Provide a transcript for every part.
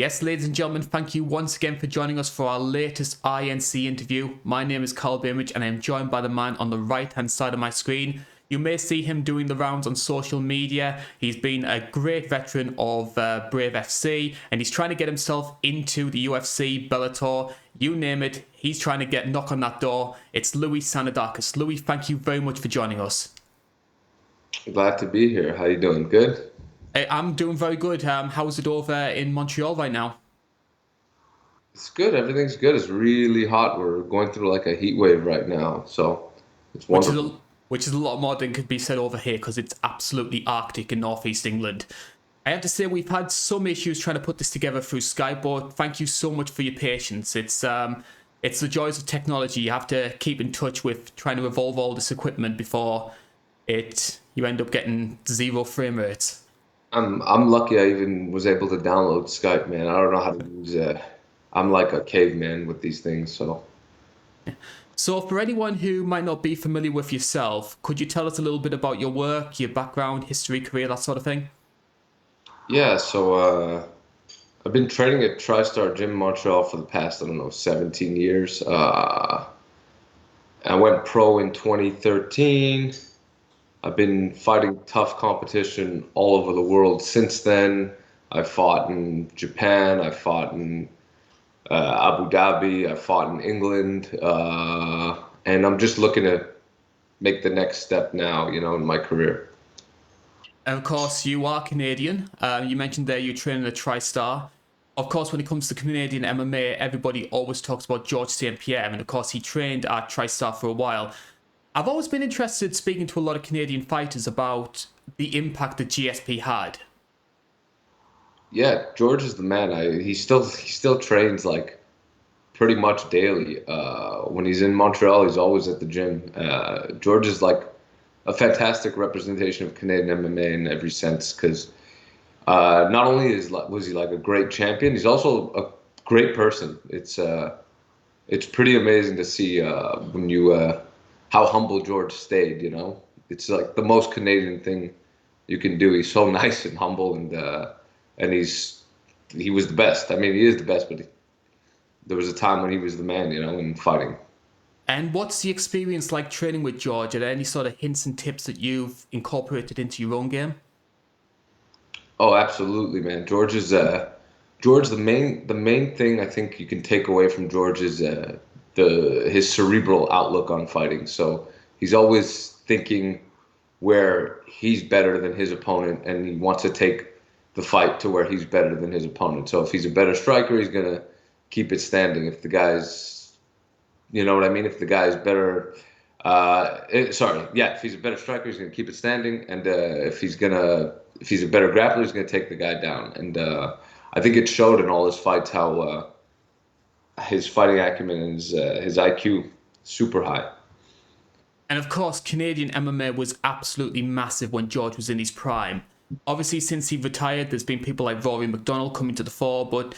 Yes, ladies and gentlemen, thank you once again for joining us for our latest INC interview. My name is Carl Bainbridge and I am joined by the man on the right hand side of my screen. You may see him doing the rounds on social media. He's been a great veteran of Brave FC and he's trying to get himself into the UFC, Bellator, you name it. He's trying to knock on that door. It's Louis Sanadakis. Louis, thank you very much for joining us. Glad to be here. How you doing? Good? I'm doing very good. How's it over in Montreal right now? It's good. Everything's good. It's really hot. We're going through like a heat wave right now, so it's which is wonderful. a which is a lot more than could be said over here because it's absolutely arctic in northeast England. I have to say we've had some issues trying to put this together through Skype, but thank you so much for your patience. It's the joys of technology. You have to keep in touch with trying to evolve all this equipment before you end up getting zero frame rates. I'm lucky I even was able to download Skype, man. I don't know how to use I'm like a caveman with these things, so So, for anyone who might not be familiar with yourself, could you tell us a little bit about your work, your background, history, career, that sort of thing? yeah, I've been training at TriStar Gym in Montreal for the past, I don't know, 17 years. I went pro in 2013. I've been fighting tough competition all over the world since then. I fought in Japan, I fought in Abu Dhabi, I fought in England, and I'm just looking to make the next step now, in my career. And of course, you are Canadian. You mentioned there you're training at TriStar. Of course, when it comes to Canadian MMA, everybody always talks about George St. Pierre, and of course, he trained at TriStar for a while. I've always been interested speaking to a lot of Canadian fighters about the impact that GSP had. Yeah, George is the man. He still trains like pretty much daily. When he's in Montreal, he's always at the gym. George is like a fantastic representation of Canadian MMA in every sense because not only was he like a great champion, he's also a great person. It's pretty amazing to see when you how humble George stayed. It's like the most Canadian thing you can do. He's so nice and humble, and he was the best. I mean, he is the best, but there was a time when he was the man, in fighting. And what's the experience like training with George? Are there any sort of hints and tips that you've incorporated into your own game? Oh, absolutely, man. George. The main thing I think you can take away from George is the his cerebral outlook on fighting. So he's always thinking where he's better than his opponent, and he wants to take the fight to where he's better than his opponent. So if he's a better striker, he's gonna keep it standing. If the guy's, you know what I mean? If the guy's better, sorry, yeah, if he's a better striker, he's gonna keep it standing, and if he's a better grappler, he's gonna take the guy down. And I think it showed in all his fights how his fighting acumen and his IQ super high. And of course, Canadian MMA was absolutely massive when George was in his prime. Obviously, since he retired, there's been people like Rory McDonald coming to the fore, but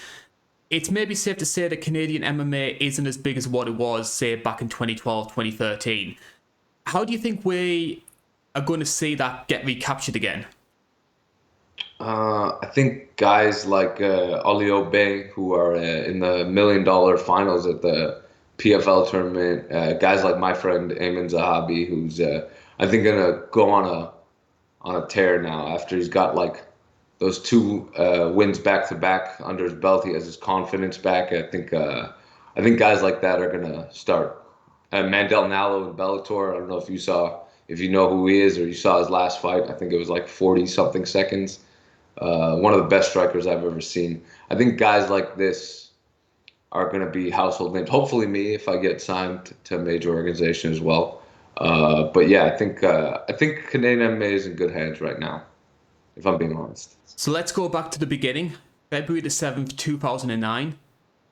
it's maybe safe to say that Canadian MMA isn't as big as what it was, say, back in 2012, 2013. How do you think we are going to see that get recaptured again? I think guys like Olio Bay, who are in the $1 million finals at the PFL tournament, guys like my friend Ayman Zahabi, who's I think gonna go on a tear now after he's got like those two wins back to back under his belt. He has his confidence back. I think guys like that are gonna start. Mandel Nallo in Bellator. I don't know if you know who he is or you saw his last fight. I think it was like 40 something seconds. One of the best strikers I've ever seen. I think guys like this are going to be household names. Hopefully, me if I get signed to a major organization as well. But yeah, I think Canadian MMA is in good hands right now, if I'm being honest. So let's go back to the beginning. February the 7th, 2009.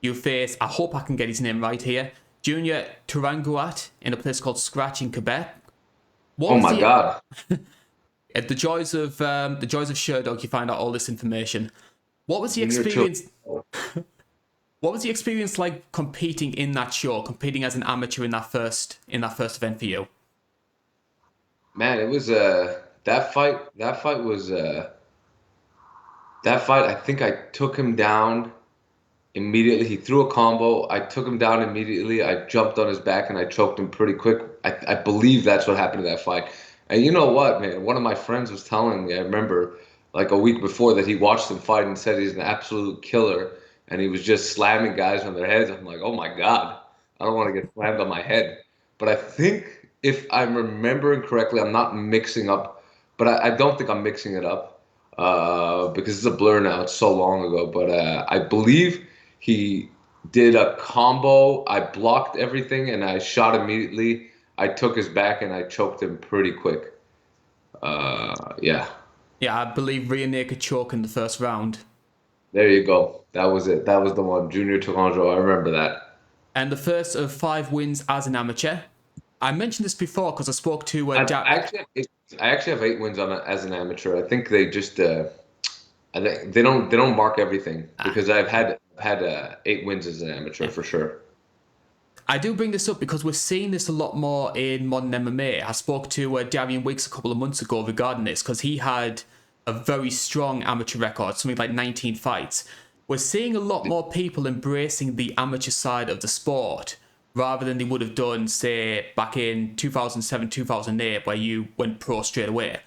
You face, I hope I can get his name right here, Junior Turanguat in a place called Scratch in Quebec. What Oh was my the God. At the joys of Sherdog, you find out all this information. What was the Junior Tour. experience? What was the experience like competing in that show, competing as an amateur in that first event for you? Man, it was that fight was that fight I think I took him down immediately. He threw a combo. I took him down immediately. I jumped on his back and I choked him pretty quick. I believe that's what happened in that fight. And you know what, man? One of my friends was telling me, I remember like a week before, that he watched him fight and said he's an absolute killer. And he was just slamming guys on their heads. I'm like, oh my God, I don't want to get slammed on my head. But I think if I'm remembering correctly, I'm not mixing up, but I don't think I'm mixing it up because it's a blur now. It's so long ago. But I believe he did a combo. I blocked everything and I shot immediately. I took his back and I choked him pretty quick. Yeah, Yeah, I believe rear naked choke in the first round. there you go. That was it. That was the one. Junior Tourangeau. I remember that. And the first of 5 wins as an amateur. I mentioned this before because I spoke to I actually, I actually have 8 wins on as an amateur. I think they just, I think they don't mark everything because I've had 8 wins as an amateur for sure. I do bring this up because we're seeing this a lot more in modern MMA. I spoke to Darian Wicks a couple of months ago regarding this because he had a very strong amateur record, something like 19 fights. We're seeing a lot more people embracing the amateur side of the sport rather than they would have done, say, back in 2007, 2008, where you went pro straight away.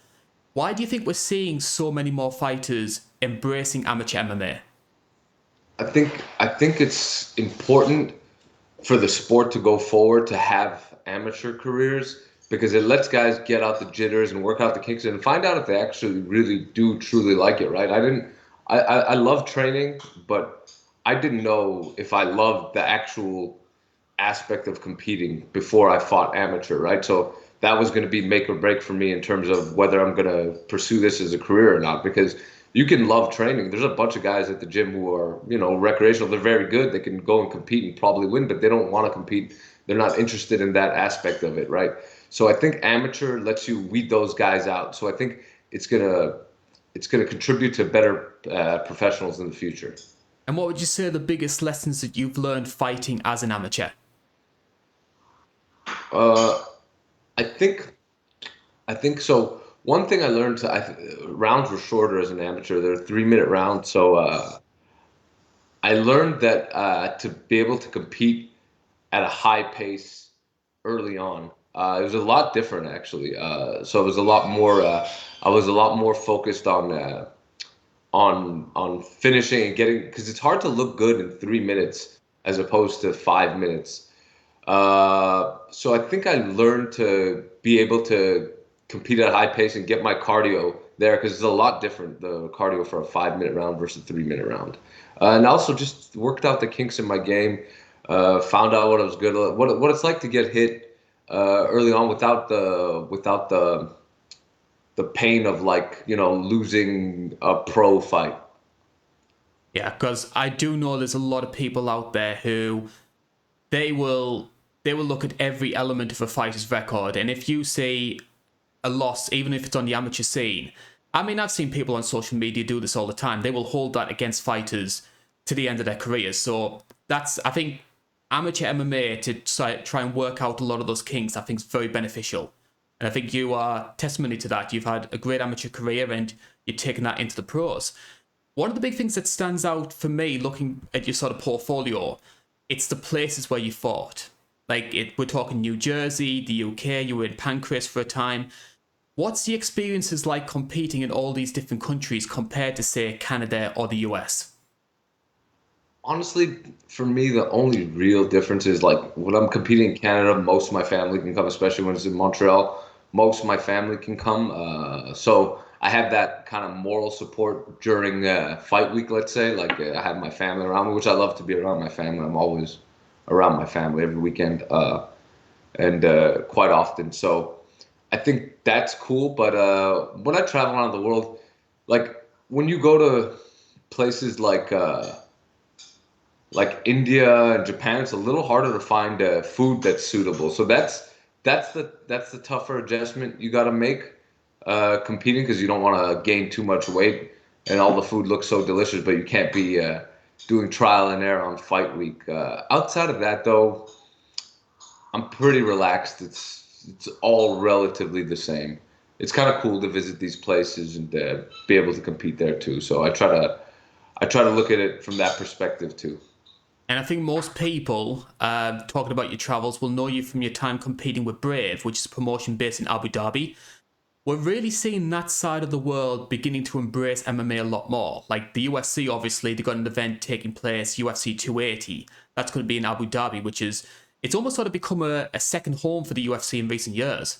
Why do you think we're seeing so many more fighters embracing amateur MMA? I think it's important for the sport to go forward to have amateur careers because it lets guys get out the jitters and work out the kinks and find out if they actually really do truly like it, right? I love training, but I didn't know if I loved the actual aspect of competing before I fought amateur, right? So that was going to be make or break for me in terms of whether I'm going to pursue this as a career or not. Because you can love training. There's a bunch of guys at the gym who are, recreational. They're very good. They can go and compete and probably win, but they don't want to compete. They're not interested in that aspect of it, right? So I think amateur lets you weed those guys out. So I think it's gonna contribute to better professionals in the future. And what would you say are the biggest lessons that you've learned fighting as an amateur? Uh, I think I think so. One thing I learned, rounds were shorter as an amateur. They're 3-minute rounds, so I learned that to be able to compete at a high pace early on, it was a lot different actually. So it was a lot more. I was a lot more focused on finishing and getting because it's hard to look good in 3 minutes as opposed to 5 minutes. So I think I learned to be able to compete at a high pace and get my cardio there because it's a lot different, the cardio for a 5-minute round versus a 3-minute round. And also just worked out the kinks in my game, found out what I was good at, what it's like to get hit early on without the pain of like, losing a pro fight. Yeah, because I do know there's a lot of people out there who they will they will look at every element of a fighter's record, and if you see a loss, even if it's on the amateur scene, I mean, I've seen people on social media do this all the time. They will hold that against fighters to the end of their careers. So that's, I think, amateur MMA to try and work out a lot of those kinks, I think is very beneficial. And I think you are testimony to that. You've had a great amateur career and you're taking that into the pros. One of the big things that stands out for me looking at your sort of portfolio, it's the places where you fought. We're talking New Jersey, the UK, you were in Pancras for a time. What's the experiences like competing in all these different countries compared to, say, Canada or the US? Honestly, for me, the only real difference is like when I'm competing in Canada, most of my family can come, especially when it's in Montreal. Most of my family can come. So I have that kind of moral support during fight week, let's say. Like I have my family around me, which I love to be around my family. I'm always around my family every weekend and quite often. So I think that's cool. But when I travel around the world, like when you go to places like India and Japan, it's a little harder to find food that's suitable. So that's the tougher adjustment you got to make competing because you don't want to gain too much weight and all the food looks so delicious, but you can't be doing trial and error on fight week. Outside of that, though, I'm pretty relaxed. It's all relatively the same. It's kind of cool to visit these places and be able to compete there too. So I try to look at it from that perspective too. And I think most people talking about your travels will know you from your time competing with Brave, which is a promotion based in Abu Dhabi. We're really seeing that side of the world beginning to embrace MMA a lot more. Like the UFC, obviously, they've got an event taking place, UFC 280. That's going to be in Abu Dhabi, which is, it's almost sort of become a second home for the UFC in recent years.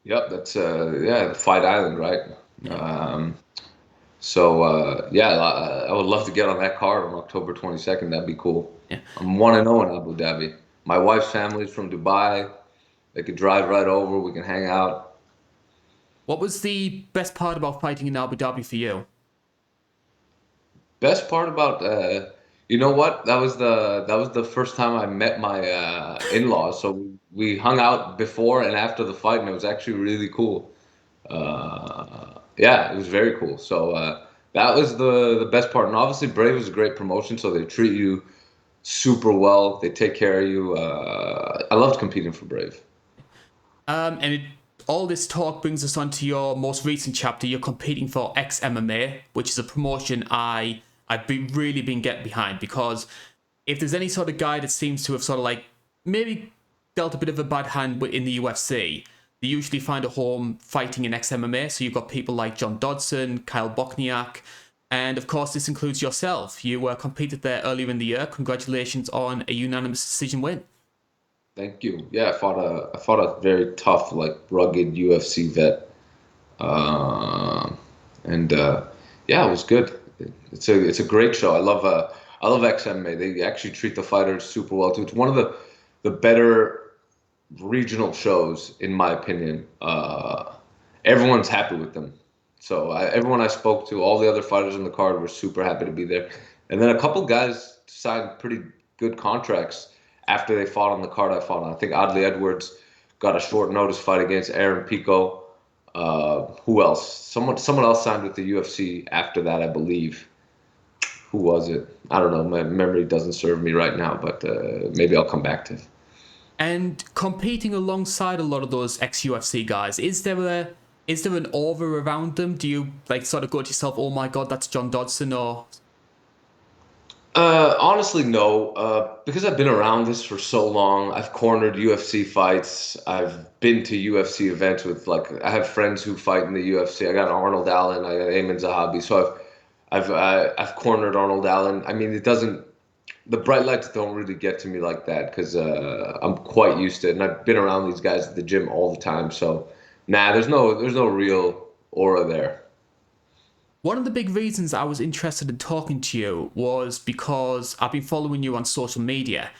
Yep, that's yeah, the Fight Island, right? Yeah. Um, yeah, I would love to get on that card on October 22nd. That'd be cool. Yeah. I'm 1-0 in Abu Dhabi. My wife's family's from Dubai. They could drive right over. We can hang out. What was the best part about fighting in Abu Dhabi for you? Best part about you know what? That was the first time I met my in-laws. So we hung out before and after the fight, and it was actually really cool. Yeah, it was very cool. So that was the best part. And obviously, Brave is a great promotion, so they treat you super well. They take care of you. I loved competing for Brave. And all this talk brings us on to your most recent chapter. You're competing for X MMA, which is a promotion I've really been getting behind, because if there's any sort of guy that seems to have sort of like maybe dealt a bit of a bad hand in the UFC, they usually find a home fighting in XMMA. So you've got people like John Dodson, Kyle Bochniak, and of course this includes yourself. You competed there earlier in the year. Congratulations on a unanimous decision win. Thank you. Yeah, I fought a very tough, like rugged UFC vet. And yeah, it was good. It's a great show. I love XMA. They actually treat the fighters super well too. It's one of the better regional shows in my opinion. Everyone's happy with them. So everyone I spoke to, all the other fighters on the card were super happy to be there. And then a couple guys signed pretty good contracts after they fought on the card I fought on. I think Adley Edwards got a short notice fight against Aaron Pico. Who else? Someone else signed with the UFC after that, I believe. Who was it? I don't know. My memory doesn't serve me right now, but maybe I'll come back to it. And competing alongside a lot of those ex UFC guys, is there an aura around them? Do you like sort of go to yourself, oh my god, that's John Dodson, or Honestly, no. Because I've been around this for so long, I've cornered UFC fights. I've been to UFC events with like I have friends who fight in the UFC. I got Arnold Allen, I got Ayman Zahabi. So I've cornered Arnold Allen. I mean, it doesn't. The bright lights don't really get to me like that because I'm quite used to it, and I've been around these guys at the gym all the time. So, nah, there's no real aura there. one of the big reasons I was interested in talking to you was because I've been following you on social media.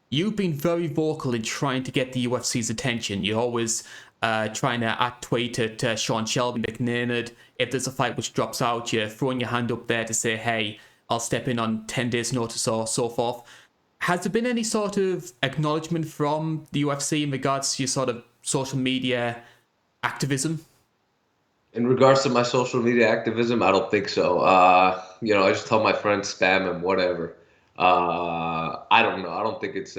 You've been very vocal in trying to get the UFC's attention. You're always trying to tweet at Sean Shelby, McNernad. If there's a fight which drops out, you're throwing your hand up there to say, hey, I'll step in on 10 days' notice or so forth. Has there been any sort of acknowledgement from the UFC in regards to your sort of social media activism? In regards to my social media activism, I don't think so. I just tell my friends spam and whatever. I don't know. I don't think it's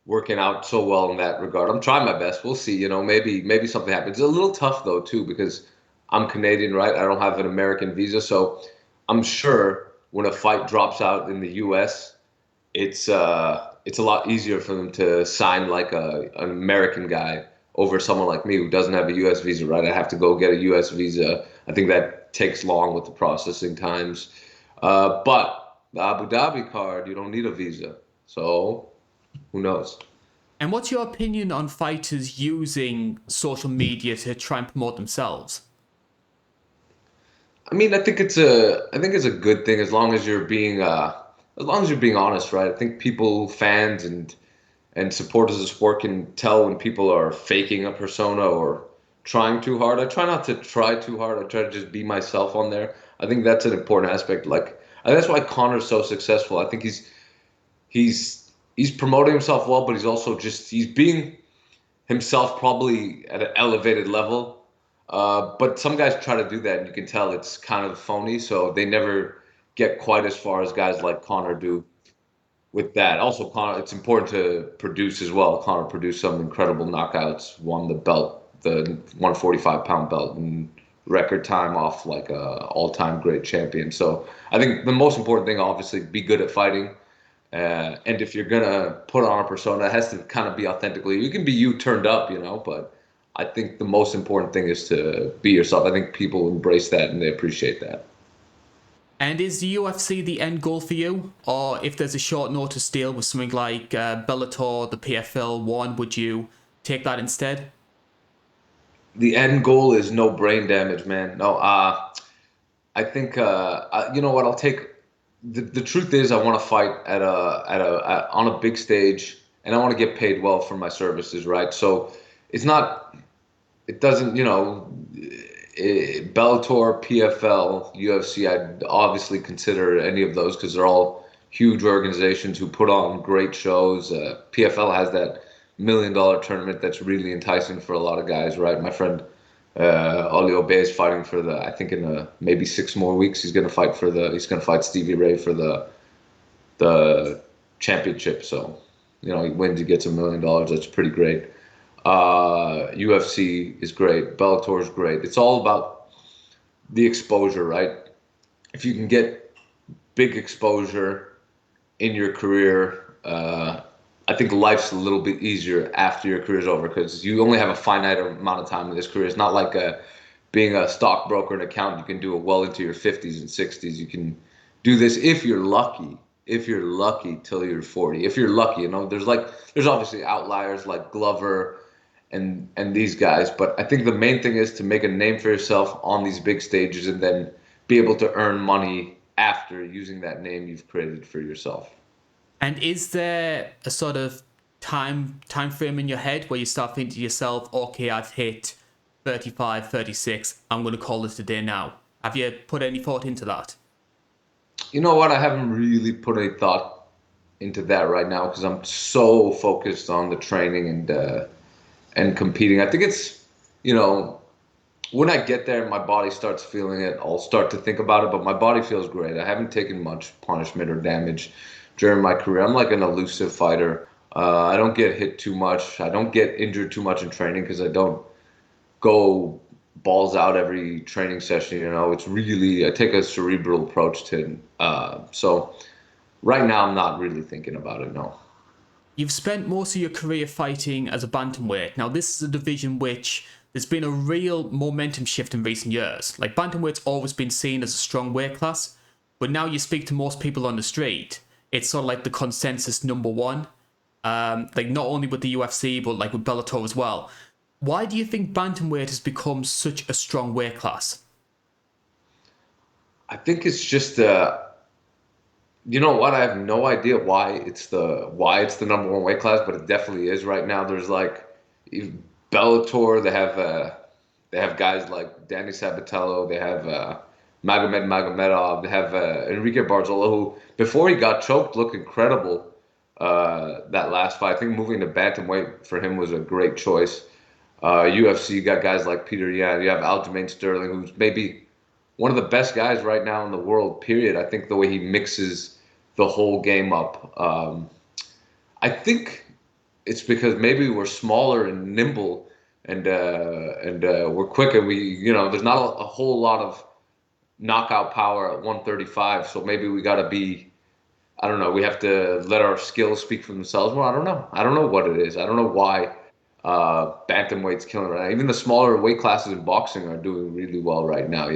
working out so well in that regard. I'm trying my best. We'll see. Maybe something happens. It's a little tough though too because I'm Canadian, right? I don't have an American visa, so I'm sure when a fight drops out in the U.S., it's a lot easier for them to sign like an American guy over someone like me who doesn't have a U.S. visa, right? I have to go get a U.S. visa. I think that takes long with the processing times. But the Abu Dhabi card, you don't need a visa. So who knows? And what's your opinion on fighters using social media to try and promote themselves? I mean, I think it's a good thing as long as you're being honest, right? I think people, fans, and supporters of sport can tell when people are faking a persona or trying too hard. I try not to try too hard. I try to just be myself on there. I think that's an important aspect. Like, and that's why Connor's so successful. I think he's promoting himself well, but he's being himself probably at an elevated level. But some guys try to do that, and you can tell it's kind of phony. So they never get quite as far as guys like Connor do with that. Also, Connor, it's important to produce as well. Connor produced some incredible knockouts, won the belt, the 145-pound belt in record time off like a all-time great champion. So I think the most important thing, obviously, be good at fighting. And if you're gonna put on a persona, it has to kind of be authentically. You can be you turned up, but I think the most important thing is to be yourself. I think people embrace that and they appreciate that. And is the UFC the end goal for you? Or if there's a short notice deal with something like Bellator, the PFL one, would you take that instead? The end goal is no brain damage, man. No, I think you know what? I'll take. The truth is, I want to fight on a big stage, and I want to get paid well for my services, right? So it's not. It doesn't, Bellator, PFL, UFC. I'd obviously consider any of those because they're all huge organizations who put on great shows. PFL has that $1 million tournament that's really enticing for a lot of guys, right? My friend Ali Obey is fighting for I think in maybe 6 more weeks, he's going to fight Stevie Ray for the championship. So, he wins, he gets $1 million. That's pretty great. UFC is great. Bellator is great. It's all about the exposure, right? If you can get big exposure in your career, I think life's a little bit easier after your career's over because you only have a finite amount of time in this career. It's not like being a stockbroker and accountant. You can do it well into your 50s and 60s. You can do this if you're lucky. If you're lucky till you're 40. If you're lucky, there's obviously outliers like Glover and these guys, but I think the main thing is to make a name for yourself on these big stages and then be able to earn money after using that name you've created for yourself. And is there a sort of time frame in your head where you start thinking to yourself, okay, I've hit 35, 36, I'm going to call it a day now? Have you put any thought into that? You know what? I haven't really put any thought into that right now because I'm so focused on the training and competing. I think it's, when I get there and my body starts feeling it, I'll start to think about it, but my body feels great. I haven't taken much punishment or damage during my career. I'm like an elusive fighter. I don't get hit too much. I don't get injured too much in training because I don't go balls out every training session. It's really, I take a cerebral approach to it. So right now I'm not really thinking about it, no. You've spent most of your career fighting as a bantamweight. Now, this is a division which there's been a real momentum shift in recent years. Like, bantamweight's always been seen as a strong weight class, but now you speak to most people on the street, it's sort of like the consensus number one. Like, not only with the UFC, but like with Bellator as well. Why do you think bantamweight has become such a strong weight class? I think it's just you know what? I have no idea why it's the number one weight class, but it definitely is right now. There's like Bellator. They have guys like Danny Sabatello. They have Magomed Magomedov. They have Enrique Barzola, who before he got choked looked incredible. That last fight, I think moving to bantamweight for him was a great choice. UFC, you got guys like Peter Yan. You have Aljamain Sterling, who's maybe one of the best guys right now in the world, period. I think the way he mixes the whole game up. I think it's because maybe we're smaller and nimble and we're quick and there's not a whole lot of knockout power at 135. So maybe we got to be, I don't know, we have to let our skills speak for themselves. Well, I don't know. I don't know what it is. I don't know why bantamweight's killing right now. Even the smaller weight classes in boxing are doing really well right now,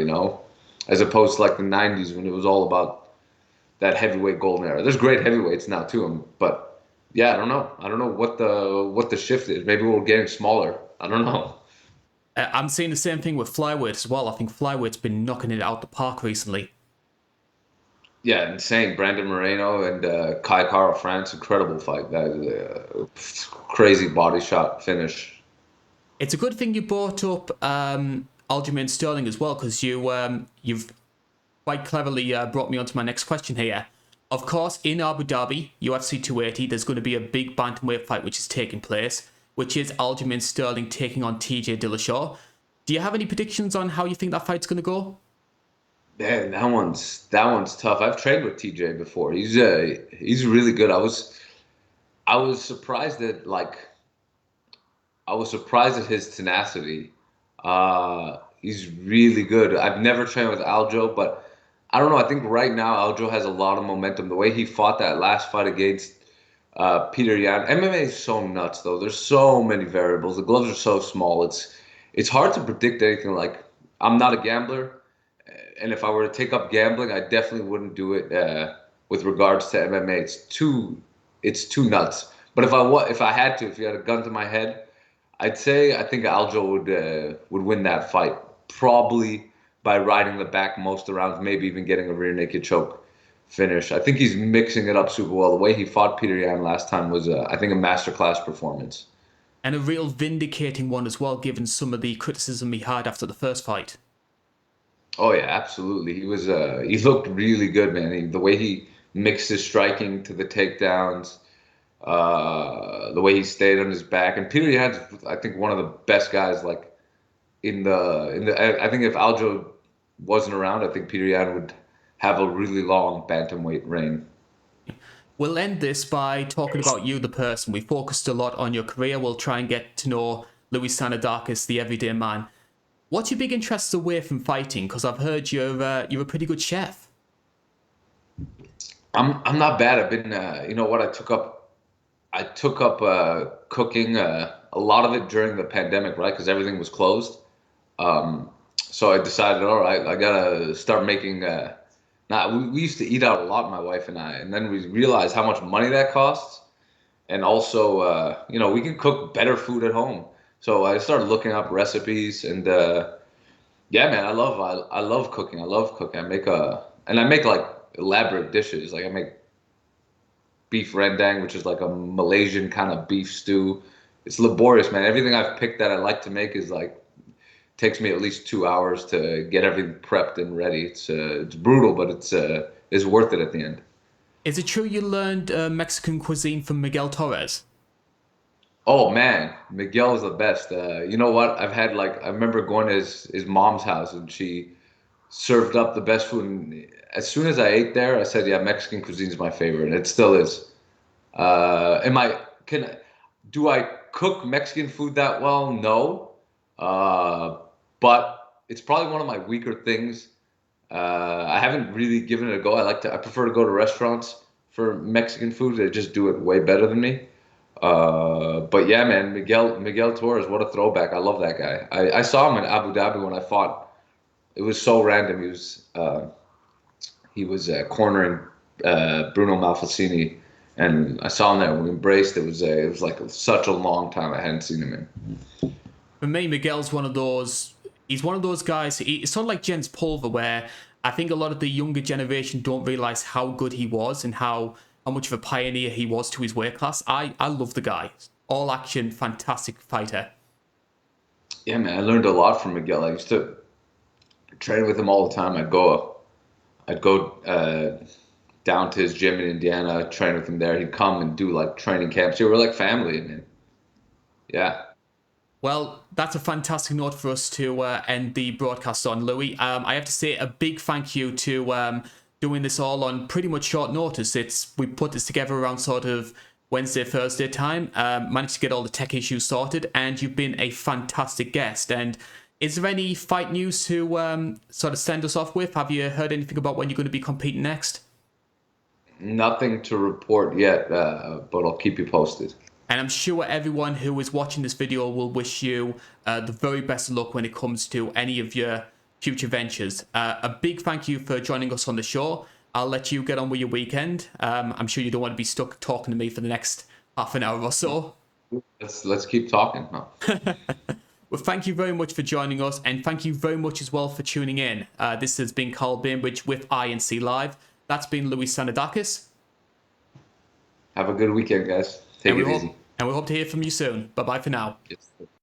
as opposed to like the 90s when it was all about that heavyweight golden era. There's great heavyweights now too, but yeah, I don't know. I don't know what the shift is. Maybe we're getting smaller. I don't know. I'm seeing the same thing with flyweight as well. I think flyweight has been knocking it out the park recently. Yeah, insane. Brandon Moreno and Kai Kara France, incredible fight. That crazy body shot finish. It's a good thing you brought up Aljamain Sterling as well, because you've quite cleverly brought me onto my next question here. Of course, in Abu Dhabi, UFC 280, there's going to be a big bantamweight fight which is taking place, which is Aljamain Sterling taking on TJ Dillashaw. Do you have any predictions on how you think that fight's going to go? Man, that one's tough. I've trained with TJ before. He's really good. I was surprised at his tenacity. He's really good. I've never trained with Aljo, but I don't know. I think right now Aljo has a lot of momentum. The way he fought that last fight against Peter Yan. MMA is so nuts, though. There's so many variables. The gloves are so small. It's hard to predict anything. Like, I'm not a gambler, and if I were to take up gambling, I definitely wouldn't do it with regards to MMA. It's too nuts. But if I had to, if you had a gun to my head, I'd say I think Aljo would win that fight, probably by riding the back most rounds, maybe even getting a rear naked choke finish. I think he's mixing it up super well. The way he fought Peter Yan last time was, I think, a masterclass performance. And a real vindicating one as well, given some of the criticism he had after the first fight. Oh yeah, absolutely. He looked really good, man. The way he mixed his striking to the takedowns, the way he stayed on his back, and Peter Yan's, I think, one of the best guys. Like I think if Aljo wasn't around, I think Peter Yan would have a really long bantamweight reign. We'll end this by talking about you, the person. We focused a lot on your career. We'll try and get to know Luis Sanadakis, the everyday man. What's your big interest away from fighting? Because I've heard you're a pretty good chef. I'm not bad. I've been you know what, I took up cooking a lot of it during the pandemic, right? Because everything was closed. So I decided, all right, I gotta start making. We used to eat out a lot, my wife and I, and then we realized how much money that costs, and also we can cook better food at home. So I started looking up recipes, and yeah, man, I love cooking. I love cooking. I make like elaborate dishes. Like I make beef rendang, which is like a Malaysian kind of beef stew. It's laborious, man. Everything I've picked that I like to make is like takes me at least 2 hours to get everything prepped and ready. It's brutal, but it's worth it at the end. Is it true you learned Mexican cuisine from Miguel Torres? Oh man, Miguel is the best. You know what? I remember going to his mom's house, and she served up the best food. And as soon as I ate there, I said, "Yeah, Mexican cuisine is my favorite." And it still is. Am I can Do I cook Mexican food that well? No. But it's probably one of my weaker things. I haven't really given it a go. I prefer to go to restaurants for Mexican food. They just do it way better than me. But yeah, man, Miguel Torres, what a throwback. I love that guy. I saw him in Abu Dhabi when I fought. It was so random. He was cornering Bruno Malfacini, and I saw him there. We embraced. It was like such a long time I hadn't seen him in. For me, Miguel's one of those. He's one of those guys. It's sort of like Jens Pulver, where I think a lot of the younger generation don't realize how good he was and how much of a pioneer he was to his weight class. I love the guy. All action, fantastic fighter. Yeah, man, I learned a lot from Miguel. I used to train with him all the time. I'd go down to his gym in Indiana, train with him there. He'd come and do like training camps. We were like family, man. Yeah. Well, that's a fantastic note for us to end the broadcast on, Louis. I have to say a big thank you to doing this all on pretty much short notice. We put this together around sort of Wednesday, Thursday time. Managed to get all the tech issues sorted, and you've been a fantastic guest. And is there any fight news to sort of send us off with? Have you heard anything about when you're going to be competing next? Nothing to report yet, but I'll keep you posted. And I'm sure everyone who is watching this video will wish you the very best of luck when it comes to any of your future ventures. A big thank you for joining us on the show. I'll let you get on with your weekend. I'm sure you don't want to be stuck talking to me for the next half an hour or so. Let's keep talking. Huh? Well, thank you very much for joining us, and thank you very much as well for tuning in. This has been Carl Bainbridge with INC Live. That's been Luis Sanadakis. Have a good weekend, guys. Take it easy. And we hope to hear from you soon. Bye-bye for now. Yes.